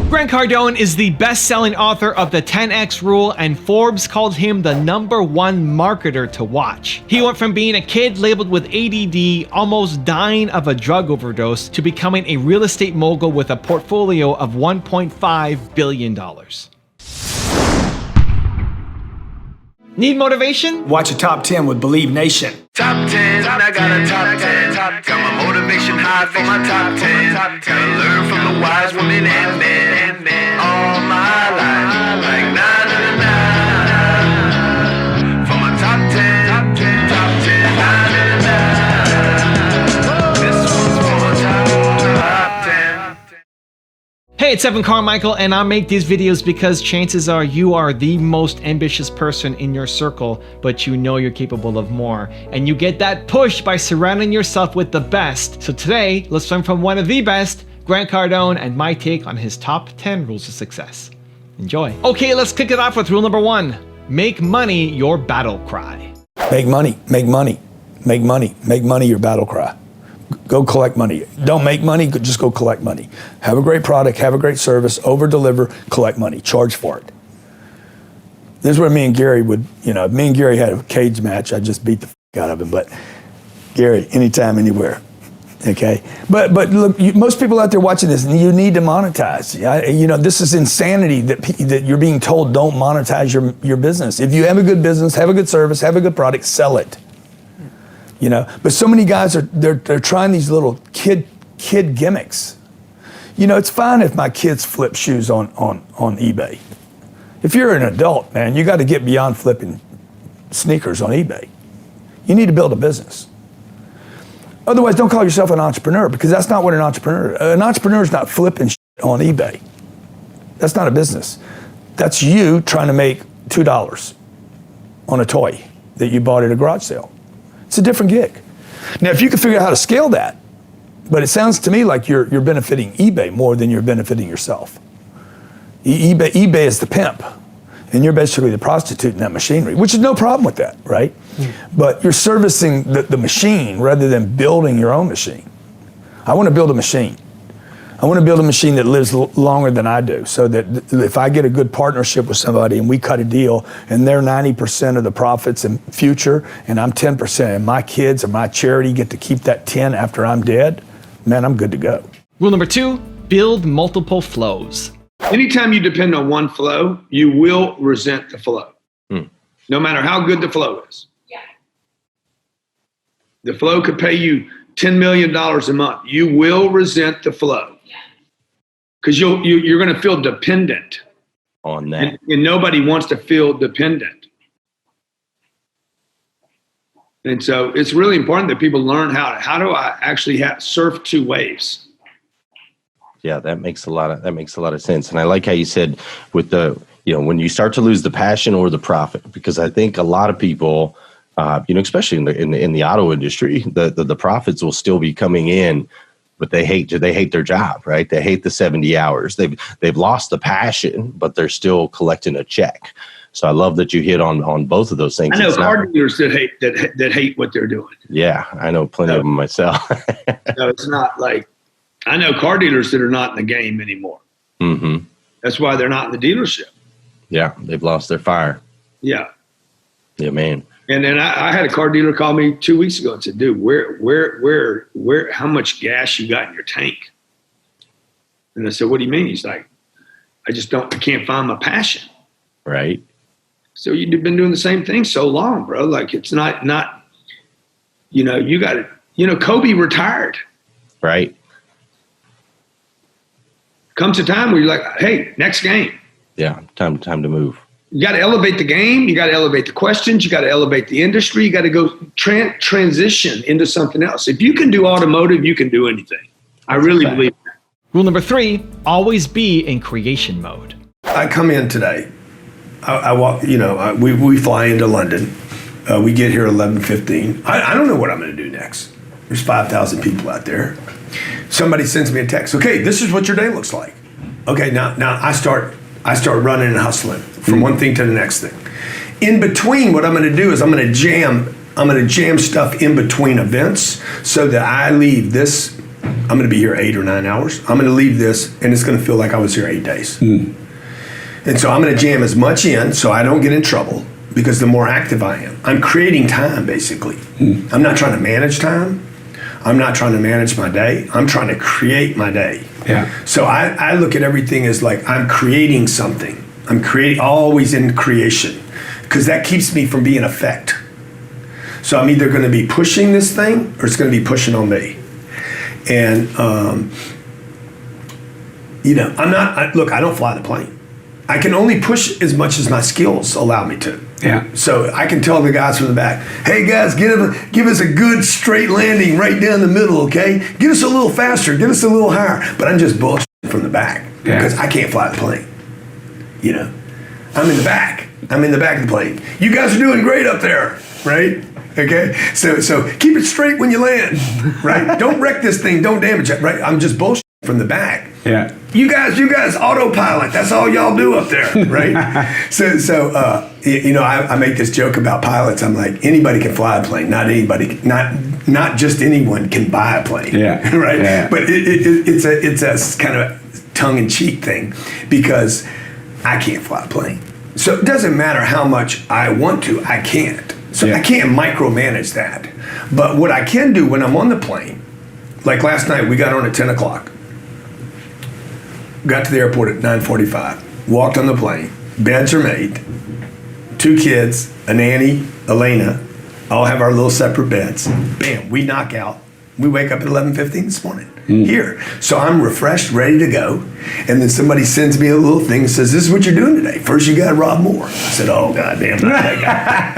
Grant Cardone is the best-selling author of the 10X Rule, and Forbes called him the #1 marketer to watch. He went from being a kid labeled with ADD, almost dying of a drug overdose, to becoming a real estate mogul with a portfolio of $1.5 billion. Need motivation? Watch a top 10 with Believe Nation. Top 10, I got a top 10. Got my motivation high for my top 10. Gotta learn from the wise women and men. All my life, like 9 and 9. For my top 10, top 10, 9 and 9. This one's for my top 10. Hey, it's Carmichael, and I make these videos because chances are you are the most ambitious person in your circle, but you know you're capable of more. And you get that push by surrounding yourself with the best. So today, let's learn from one of the best, Grant Cardone, and my take on his top 10 rules of success. Enjoy. Okay, let's kick it off with rule number 1. Make money your battle cry. Make money, make money, make money, make money your battle cry. Go collect money. Don't make money, just go collect money. Have a great product, have a great service, over-deliver, collect money, charge for it. This is where me and Gary would, me and Gary had a cage match. I just beat the out of him, but Gary, anytime, anywhere, okay? But look, most people out there watching this, you need to monetize. This is insanity that you're being told don't monetize your business. If you have a good business, have a good service, have a good product, sell it. But so many guys they're trying these little kid gimmicks. It's fine if my kids flip shoes on eBay. If you're an adult, man, you got to get beyond flipping sneakers on eBay. You need to build a business. Otherwise, don't call yourself an entrepreneur, because that's not what an entrepreneur is not flipping shit on eBay. That's not a business. That's you trying to make $2 on a toy that you bought at a garage sale. It's a different gig. Now, if you can figure out how to scale that, but it sounds to me like you're benefiting eBay more than you're benefiting yourself. eBay is the pimp, and you're basically the prostitute in that machinery, which is no problem with that, right? But you're servicing the machine rather than building your own machine. I want to build a machine. I want to build a machine that lives longer than I do, so that if I get a good partnership with somebody and we cut a deal and they're 90% of the profits in future and I'm 10%, and my kids or my charity get to keep that 10 after I'm dead, man, I'm good to go. Rule number 2, build multiple flows. Anytime you depend on one flow, you will resent the flow, no matter how good the flow is. Yeah. The flow could pay you $10 million a month. You will resent the flow. Because you're going to feel dependent on that, and nobody wants to feel dependent. And so it's really important that people learn how do I actually surf two waves. Yeah, that makes a lot of sense. And I like how you said with when you start to lose the passion or the profit, because I think a lot of people, especially in the auto industry, the profits will still be coming in, but they hate their job, right? They hate the 70 hours. They've lost the passion, but they're still collecting a check. So I love that you hit on both of those things. I know car dealers that hate what they're doing. Yeah, I know plenty of them myself. No, it's not like, I know car dealers that are not in the game anymore. Mm-hmm. That's why they're not in the dealership. Yeah, they've lost their fire. Yeah. Yeah, man. And then I had a car dealer call me 2 weeks ago and said, dude, where, how much gas you got in your tank? And I said, what do you mean? He's like, I can't find my passion. Right. So you've been doing the same thing so long, bro. Like it's not, you got it. Kobe retired. Right. Comes a time where you're like, hey, next game. Yeah. Time to move. You got to elevate the game. You got to elevate the questions. You got to elevate the industry. You got to go transition into something else. If you can do automotive, you can do anything. I really believe that. Rule number 3, always be in creation mode. I come in today. I walk, we fly into London. We get here 11:15. I don't know what I'm going to do next. There's 5,000 people out there. Somebody sends me a text. Okay, this is what your day looks like. Okay, now I start running and hustling from one thing to the next thing. In between, what I'm going to do is I'm going to jam stuff in between events so that I leave this I'm going to be here 8 or 9 hours. I'm going to leave this, and it's going to feel like I was here 8 days. And so I'm going to jam as much in so I don't get in trouble, because the more active I am, I'm creating time, basically. I'm not trying to manage time. I'm not trying to manage my day. I'm trying to create my day. Yeah. So I look at everything as like I'm creating something. I'm creating, always in creation, because that keeps me from being effect. So I'm either going to be pushing this thing or it's going to be pushing on me. And, look, I don't fly the plane. I can only push as much as my skills allow me to. Yeah. So I can tell the guys from the back, hey guys, give us a good straight landing right down the middle, okay? Get us a little faster, get us a little higher. But I'm just bullshitting from the back because I can't fly the plane. You know, I'm in the back. I'm in the back of the plane. You guys are doing great up there, right? Okay, so keep it straight when you land, right? Don't wreck this thing. Don't damage it, right? I'm just bullshitting from the back. Yeah. You guys, autopilot. That's all y'all do up there, right? I make this joke about pilots. I'm like, anybody can fly a plane. Not just anyone can buy a plane. Yeah. Right. Yeah. But it's a kind of tongue-in-cheek thing, because I can't fly a plane. So it doesn't matter how much I want to. I can't. So I can't micromanage that. But what I can do when I'm on the plane, like last night, we got on at 10 o'clock. Got to the airport at 9:45. Walked on the plane. Beds are made. 2 kids, a nanny, Elena, all have our little separate beds. Bam, we knock out. We wake up at 11:15 this morning here. So I'm refreshed, ready to go. And then somebody sends me a little thing and says, this is what you're doing today. First, you got to rob more. I said, oh, goddamn, not that guy.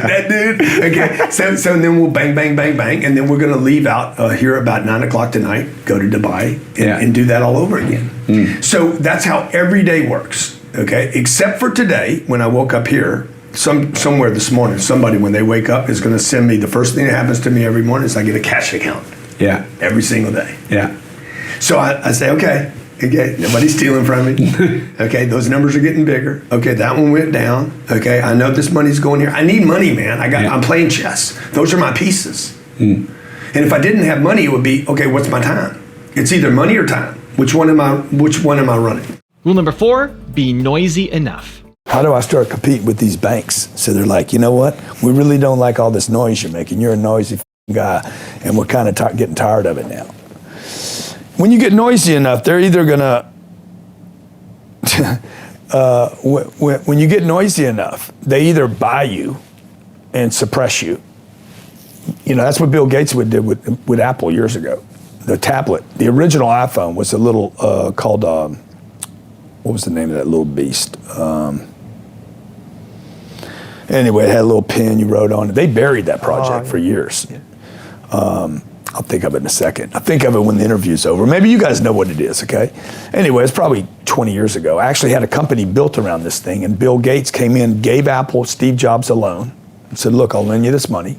That dude. Okay. So then we'll bang, bang, bang, bang. And then we're going to leave out here about 9 o'clock tonight, go to Dubai, and do that all over again. So that's how every day works. Okay. Except for today, when I woke up here, somewhere this morning, somebody, when they wake up, is going to send me, the first thing that happens to me every morning is I get a cash account. Yeah. Every single day. Yeah. So I say, okay, nobody's stealing from me. Okay, those numbers are getting bigger. Okay, that one went down. Okay, I know this money's going here. I need money, man. I'm playing chess. Those are my pieces. And if I didn't have money, it would be, okay, what's my time? It's either money or time. Which one am I running? Rule number 4, be noisy enough. How do I start competing with these banks? So they're like, you know what? We really don't like all this noise you're making. You're a noisy guy, and we're kind of getting tired of it now. When you get noisy enough, they're either gonna, when you get noisy enough, they either buy you and suppress you. You know, that's what Bill Gates did with Apple years ago. The tablet, the original iPhone was a little called, what was the name of that little beast? Anyway, it had a little pen you wrote on it. They buried that project for years. I'll think of it in a second. I'll think of it when the interview's over. Maybe you guys know what it is, okay? Anyway, it's probably 20 years ago. I actually had a company built around this thing, and Bill Gates came in, gave Apple, Steve Jobs a loan, and said, look, I'll lend you this money.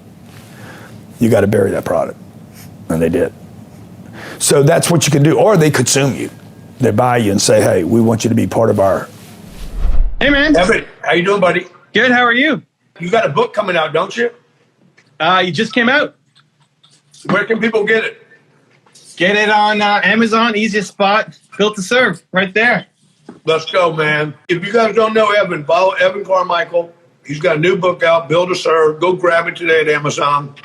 You got to bury that product. And they did. So that's what you can do. Or they consume you. They buy you and say, hey, we want you to be part of our... Hey, man. Everett, how you doing, buddy? Good. How are you? You got a book coming out, don't you? You just came out. Where can people get it? Get it on Amazon. Easiest spot. Built to serve. Right there. Let's go, man. If you guys don't know Evan, follow Evan Carmichael. He's got a new book out, Build to Serve. Go grab it today at Amazon.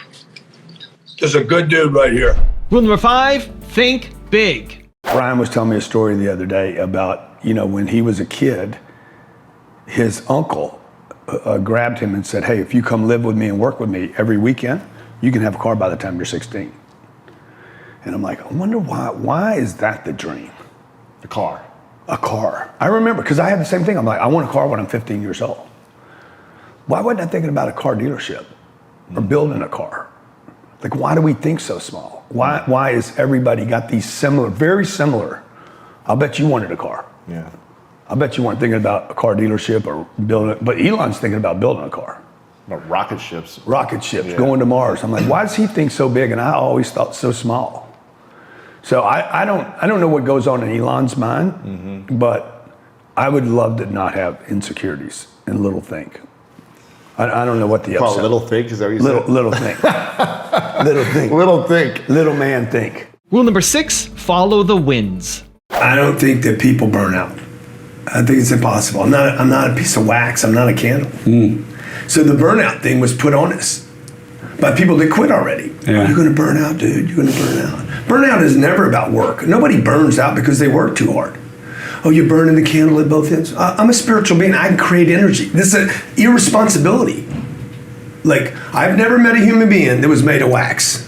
Just a good dude right here. Rule number 5, think big. Brian was telling me a story the other day about, when he was a kid, his uncle grabbed him and said, hey, if you come live with me and work with me every weekend, you can have a car by the time you're 16. And I'm like, I wonder why is that the dream? The car. A car. I remember, because I had the same thing. I'm like, I want a car when I'm 15 years old. Why wasn't I thinking about a car dealership or building a car? Like, why do we think so small? Why is everybody got these similar, very similar? I'll bet you wanted a car. Yeah. I bet you weren't thinking about a car dealership or building it, but Elon's thinking about building a car. No, rocket ships. Rocket ships, going to Mars. I'm like, why does he think so big? And I always thought so small. So I don't know what goes on in Elon's mind, but I would love to not have insecurities and little think. I don't know what the Call upset. it little think, is that what you said? Little think. Little think. Little think. Little man think. Rule number 6, follow the winds. I don't think that people burn out. I think it's impossible. I'm not a piece of wax. I'm not a candle. So the burnout thing was put on us by people that quit already. Yeah. You're going to burn out, dude. You're going to burn out. Burnout is never about work. Nobody burns out because they work too hard. Oh, you're burning the candle at both ends. I'm a spiritual being. I can create energy. This is an irresponsibility. Like, I've never met a human being that was made of wax.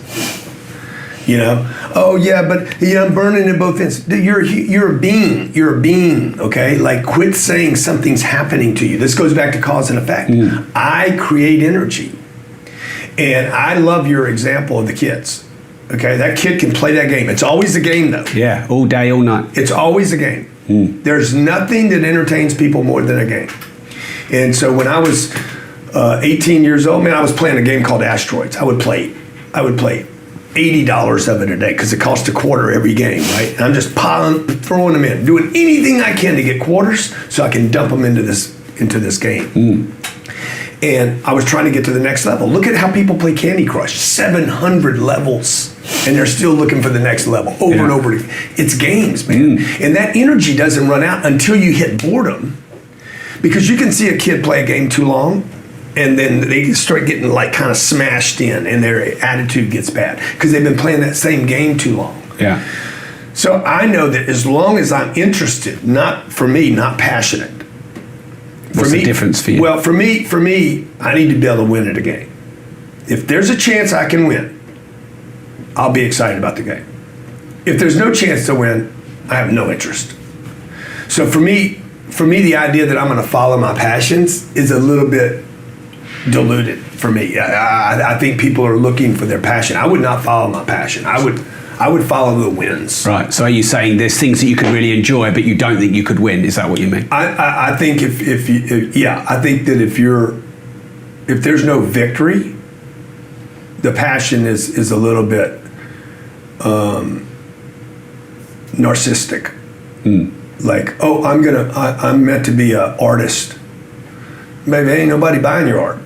You know? Oh, yeah, but I'm burning at both ends. Dude, you're a being. You're a being, okay? Like, quit saying something's happening to you. This goes back to cause and effect. I create energy. And I love your example of the kids. Okay, that kid can play that game. It's always a game, though. Yeah, all day, all night. It's always a game. There's nothing that entertains people more than a game. And so when I was 18 years old, man, I was playing a game called Asteroids. I would play $80 of it a day because it cost a quarter every game, right? And I'm just throwing them in, doing anything I can to get quarters so I can dump them into this game. And I was trying to get to the next level. Look at how people play Candy Crush, 700 levels, and they're still looking for the next level over and over again. It's games, man. And that energy doesn't run out until you hit boredom. Because you can see a kid play a game too long, and then they start getting like kind of smashed in, and their attitude gets bad because they've been playing that same game too long. Yeah. So I know that as long as I'm interested, not passionate. What's the difference for you? Well, for me, I need to be able to win at a game. If there's a chance I can win, I'll be excited about the game. If there's no chance to win, I have no interest. So for me, the idea that I'm going to follow my passions is a little bit diluted for me. I think people are looking for their passion. I would not follow my passion. I would follow the wins. Right. So are you saying there's things that you could really enjoy, but you don't think you could win? Is that what you mean? I think I think that if there's no victory, the passion is a little bit narcissistic. Like, oh, I'm meant to be an artist. Maybe ain't nobody buying your art.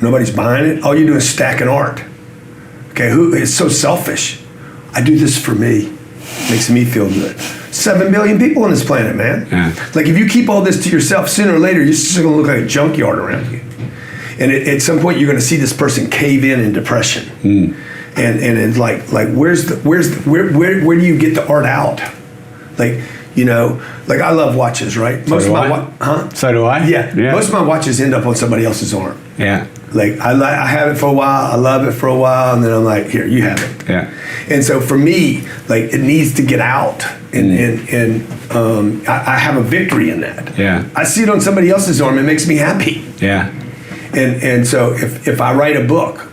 Nobody's buying it. All you do is stacking art. Okay, it's so selfish. I do this for me. Makes me feel good. 7 billion people on this planet, man. Yeah. Like, if you keep all this to yourself, sooner or later, you're just going to look like a junkyard around you. And at some point, you're going to see this person cave in depression. And it's like where do you get the art out? Like, you know, like I love watches, right? So do I. Yeah. Most of my watches end up on somebody else's arm. Yeah. Like I have it for a while, I love it for a while, and then I'm like, here, you have it. Yeah. And so for me, like, it needs to get out, and I have a victory in that. Yeah. I see it on somebody else's arm, it makes me happy. Yeah. And so if I write a book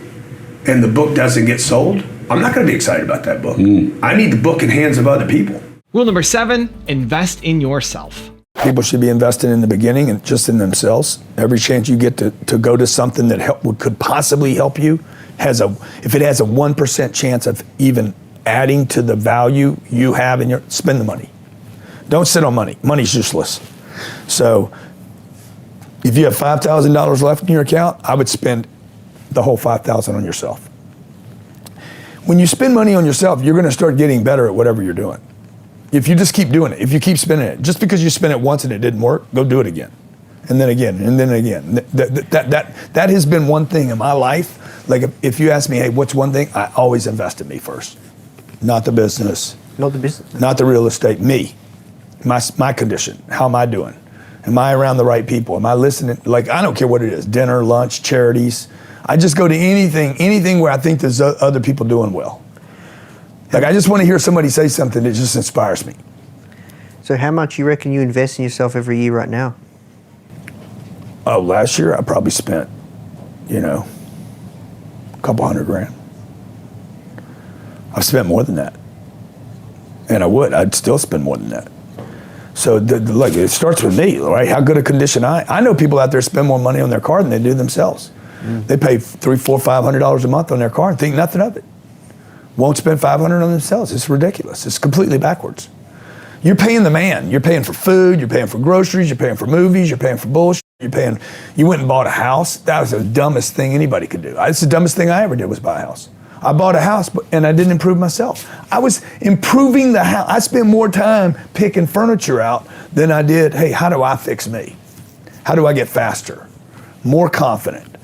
and the book doesn't get sold, I'm not going to be excited about that book. I need the book in hands of other people. Rule number 7, invest in yourself. People should be investing in the beginning and just in themselves. Every chance you get to go to something that could possibly help you, if it has a 1% chance of even adding to the value you have spend the money. Don't sit on money. Money's useless. So if you have $5,000 left in your account, I would spend the whole $5,000 on yourself. When you spend money on yourself, you're going to start getting better at whatever you're doing. If you just keep doing it, if you keep spending it, just because you spent it once and it didn't work, go do it again. And then again, and then again. That has been one thing in my life. Like, if you ask me, hey, what's one thing? I always invest in me first. Not the business. Not the business. Not the real estate, me. My condition. How am I doing? Am I around the right people? Am I listening? Like, I don't care what it is, dinner, lunch, charities. I just go to anything where I think there's other people doing well. Like, I just want to hear somebody say something that just inspires me. So how much you reckon you invest in yourself every year right now? Oh, last year I probably spent, a couple $100,000. I've spent more than that. And I'd still spend more than that. So look, it starts with me, right? How good a condition I know people out there spend more money on their car than they do themselves. They pay $300, $400, $500 a month on their car and think nothing of it. Won't spend $500 on themselves. It's ridiculous. It's completely backwards. You're paying the man. You're paying for food. You're paying for groceries. You're paying for movies. You're paying for bullshit. You went and bought a house. That was the dumbest thing anybody could do. It's the dumbest thing I ever did was buy a house. I bought a house, and I didn't improve myself. I was improving the house. I spent more time picking furniture out than I did, hey, how do I fix me? How do I get faster, more confident?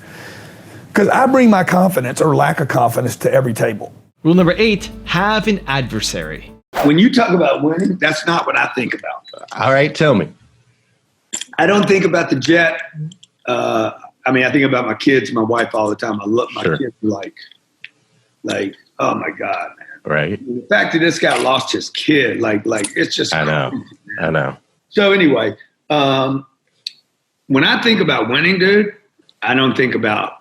Because I bring my confidence or lack of confidence to every table. Rule number 8, have an adversary. When you talk about winning, that's not what I think about. All right, tell me. I don't think about the jet. I think about my kids, my wife all the time. I look, my kids are like, oh my God, man. Right. The fact that this guy lost his kid, like it's just. I know. crazy, I know. So anyway, when I think about winning, dude, I don't think about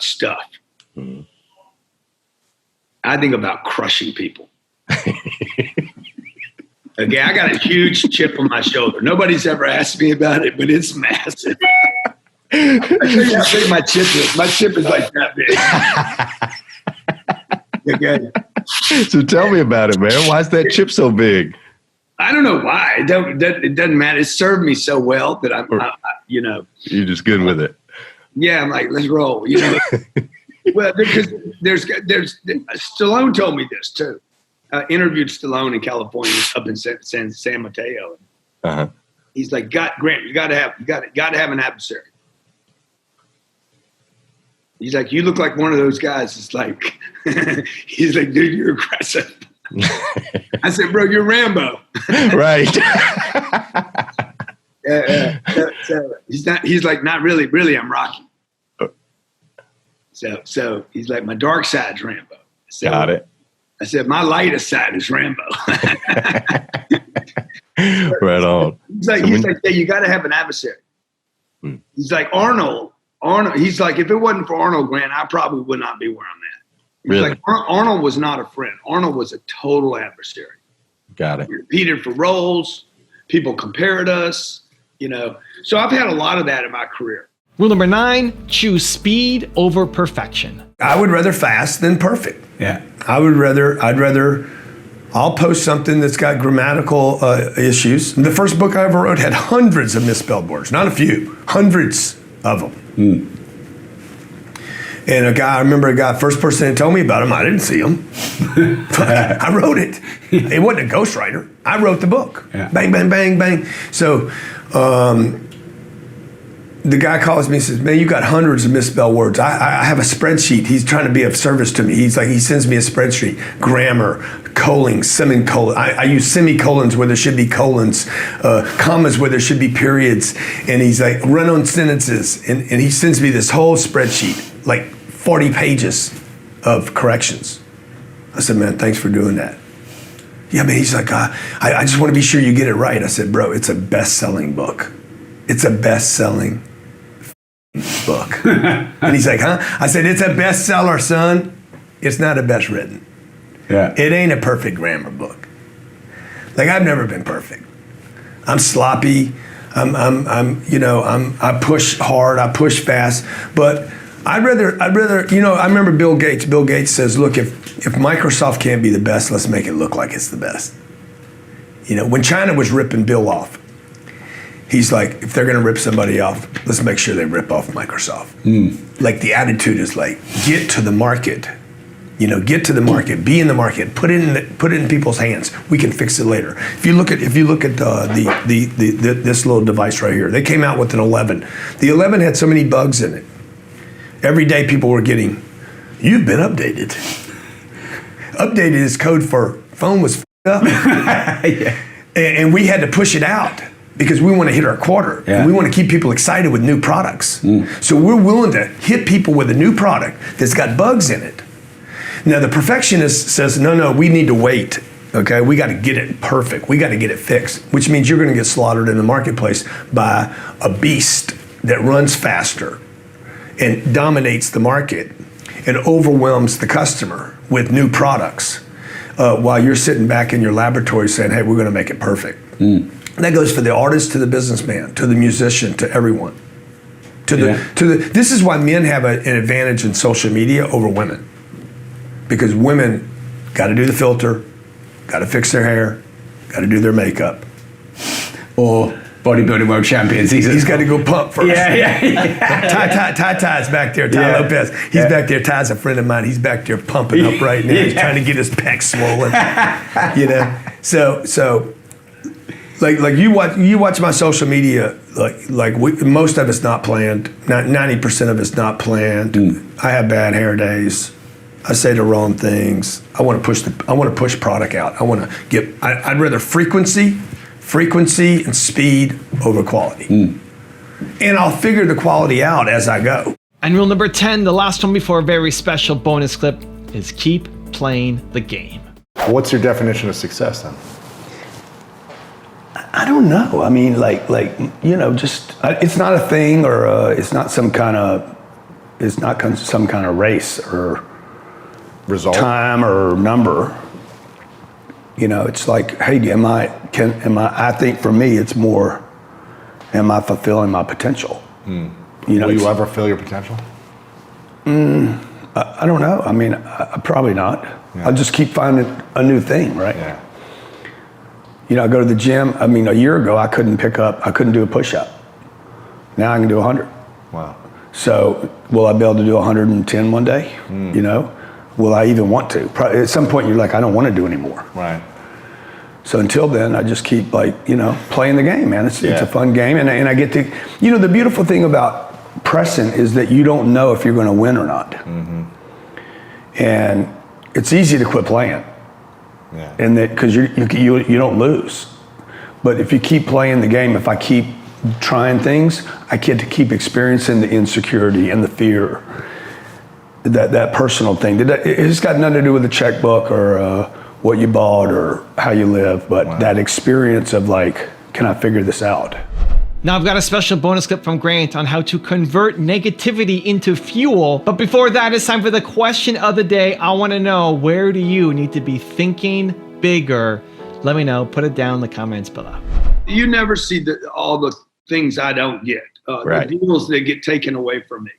stuff. Mm-hmm. I think about crushing people. Okay, I got a huge chip on my shoulder. Nobody's ever asked me about it, but it's massive. I'll tell you how big my chip is. My chip is like that big. Okay. So tell me about it, man. Why is that chip so big? I don't know why. It doesn't matter. It served me so well that I You're just good with it. Yeah, I'm like, let's roll. Well, because there's Stallone told me this too. I interviewed Stallone in California, up in San Mateo. Uh-huh. He's like, Grant, you got to have an adversary. He's like, you look like one of those guys. It's like, he's like, dude, you're aggressive. I said, bro, you're Rambo. Right. So he's like, not really, I'm Rocky. So he's like, my dark side's Rambo. So Got it. I said, my lightest side is Rambo. Right on. He's like, yeah, you got to have an adversary. He's like, Arnold. He's like, if it wasn't for Arnold, Grant, I probably would not be where I'm at. He's Really? like, Arnold was not a friend. Arnold was a total adversary. Got it. We competed for roles. People compared us, So I've had a lot of that in my career. Rule number 9, choose speed over perfection. I would rather fast than perfect. Yeah. I'll post something that's got grammatical issues. The first book I ever wrote had hundreds of misspelled words, not a few, hundreds of them. And I remember a guy, first person that told me about him, I didn't see him. I wrote it. It wasn't a ghostwriter. I wrote the book. Yeah. Bang, bang, bang, bang. So the guy calls me and says, man, you got hundreds of misspelled words. I have a spreadsheet. He's trying to be of service to me. He sends me a spreadsheet, grammar, colon, semicolon. I use semicolons where there should be colons, commas where there should be periods. And he's like, run on sentences. And he sends me this whole spreadsheet, like 40 pages of corrections. I said, man, thanks for doing that. Yeah, man, he's like, I just want to be sure you get it right. I said, bro, it's a best-selling book. It's a best-selling book. And he's like, huh? I said, it's a bestseller, son. It's not a best written. Yeah. It ain't a perfect grammar book. Like, I've never been perfect. I'm sloppy. I push hard. I push fast. But I'd rather, I remember Bill Gates. Bill Gates says, look, if Microsoft can't be the best, let's make it look like it's the best. When China was ripping Bill off, he's like, if they're going to rip somebody off, let's make sure they rip off Microsoft. Like, the attitude is like, get to the market. Get to the market, be in the market, put it in people's hands. We can fix it later. If you look at this little device right here, they came out with an 11. The 11 had so many bugs in it. Every day people were getting, you've been updated. Updated is code for phone was up. Yeah. And we had to push it out because we want to hit our quarter. Yeah. And we want to keep people excited with new products. So we're willing to hit people with a new product that's got bugs in it. Now, the perfectionist says, no, we need to wait, okay? We got to get it perfect. We got to get it fixed, which means you're going to get slaughtered in the marketplace by a beast that runs faster and dominates the market and overwhelms the customer with new products while you're sitting back in your laboratory saying, hey, we're going to make it perfect. That goes for the artist, to the businessman, to the musician, to everyone. This is why men have an advantage in social media over women. Because women got to do the filter, got to fix their hair, got to do their makeup. Or bodybuilding world champions. He's got to go pump first. Yeah. Ty's back there. Ty Lopez. He's back there. Ty's a friend of mine. He's back there pumping up right now. He's trying to get his pecs swollen. So like you watch my social media. Most of it's not planned. 90% of it's not planned. I have bad hair days. I say the wrong things. I want to push product out. I'd rather frequency and speed over quality. And I'll figure the quality out as I go. And rule number 10, the last one before a very special bonus clip, is keep playing the game. What's your definition of success then? I don't know. I mean, it's not a thing, or it's not some kind of race or Result? time or number. It's like, hey, I think for me, it's more, am I fulfilling my potential? Will you ever fulfill your potential? I don't know. I mean, probably not. Yeah. I'll just keep finding a new thing, right? Yeah. I go to the gym. I mean, a year ago, I couldn't do a push-up. Now I can do 100. Wow. So will I be able to do 110 one day? Will I even want to? Probably, at some point, you're like, I don't want to do anymore. Right. So until then, I just keep playing the game, man. It's a fun game. And I get to, the beautiful thing about pressing is that you don't know if you're going to win or not. Mm-hmm. And it's easy to quit playing. Yeah. And that, because you don't lose. But if you keep playing the game, if I keep trying things, I get to keep experiencing the insecurity and the fear, that personal thing. It's got nothing to do with the checkbook or what you bought or how you live, but that experience of can I figure this out? Now I've got a special bonus clip from Grant on how to convert negativity into fuel. But before that, it's time for the question of the day. I want to know, where do you need to be thinking bigger? Let me know. Put it down in the comments below. You never see all the things I don't get, Right. the deals that get taken away from me.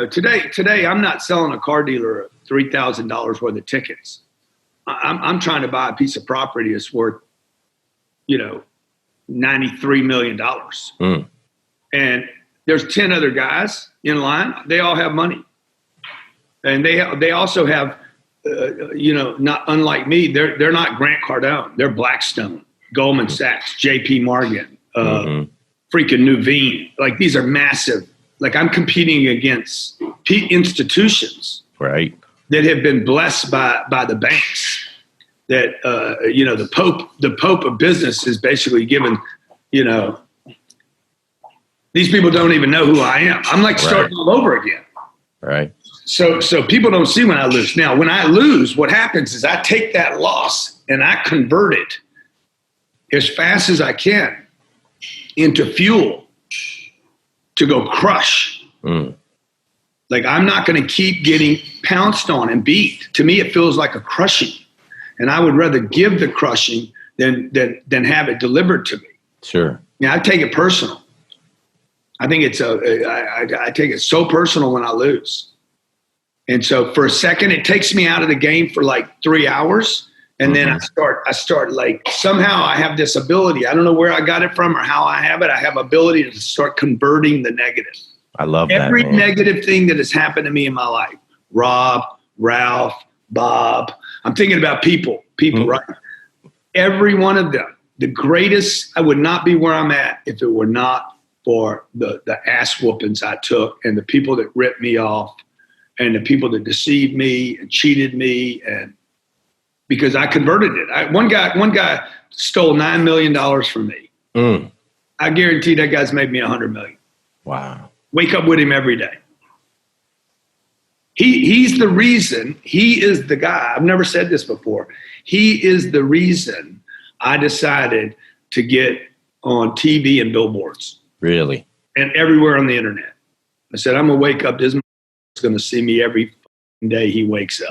Today I'm not selling a car dealer $3,000 worth of tickets. I'm trying to buy a piece of property that's worth, $93 million. And there's 10 other guys in line. They all have money. And they also have, not unlike me, they're not Grant Cardone. They're Blackstone, Goldman Sachs, JP Morgan, freaking Nuveen. These are massive. I'm competing against institutions. Right. That have been blessed by the banks. That the Pope of business is basically given. These people don't even know who I am. I'm starting all over again. Right. So people don't see when I lose. Now, when I lose, what happens is I take that loss and I convert it as fast as I can into fuel to go crush. I'm not going to keep getting pounced on and beat. To me, it feels like a crushing. And I would rather give the crushing than have it delivered to me. Sure. I take it personal. I think I take it so personal when I lose. And so for a second, it takes me out of the game for 3 hours. And then I start somehow I have this ability. I don't know where I got it from or how I have it. I have ability to start converting the negative. I love that. Every negative thing that has happened to me in my life, Rob, Ralph, Bob, I'm thinking about people, right? Every one of them, the greatest, I would not be where I'm at if it were not for the ass whoopings I took and the people that ripped me off and the people that deceived me and cheated me, and because I converted it. One guy stole $9 million from me. I guarantee that guy's made me $100 million. Wow. Wake up with him every day. He's the reason, he is the guy, I've never said this before, he is the reason I decided to get on TV and billboards. Really? And everywhere on the internet. I said, I'm going to wake up, this is going to see me every day he wakes up.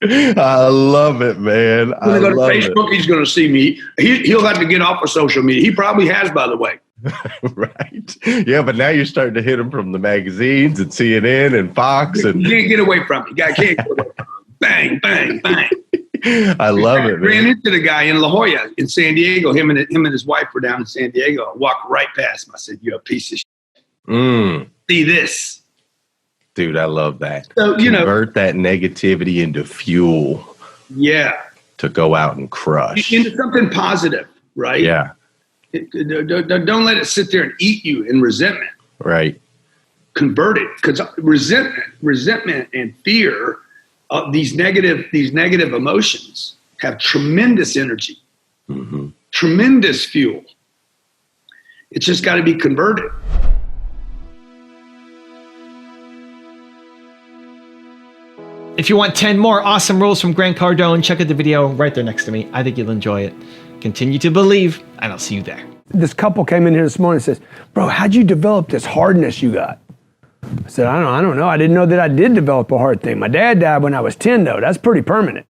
I love it, man. When I go to Facebook, he's going to see me. He'll have to get off of social media. He probably has, by the way. Right. Yeah, but now you're starting to hit him from the magazines and CNN and Fox. And you can't get away from it. You can't get away from it. Bang, bang, bang. I love it, Ran man. into the guy in La Jolla in San Diego. Him and his wife were down in San Diego. I walked right past him. I said, "You're a piece of shit. See this." Dude, I love that. So, Convert that negativity into fuel yeah, to go out and crush. into something positive, right? Yeah, Don't let it sit there and eat you in resentment. right. Convert it, because resentment and fear, these negative emotions have tremendous energy, tremendous fuel. It's just got to be converted. If you want 10 more awesome rules from Grant Cardone, check out the video right there next to me. I think you'll enjoy it. Continue to believe, and I'll see you there. This couple came in here this morning and says, "Bro, how'd you develop this hardness you got?" I said, I don't know. I didn't know that I did develop a hard thing. My dad died when I was 10, though. That's pretty permanent.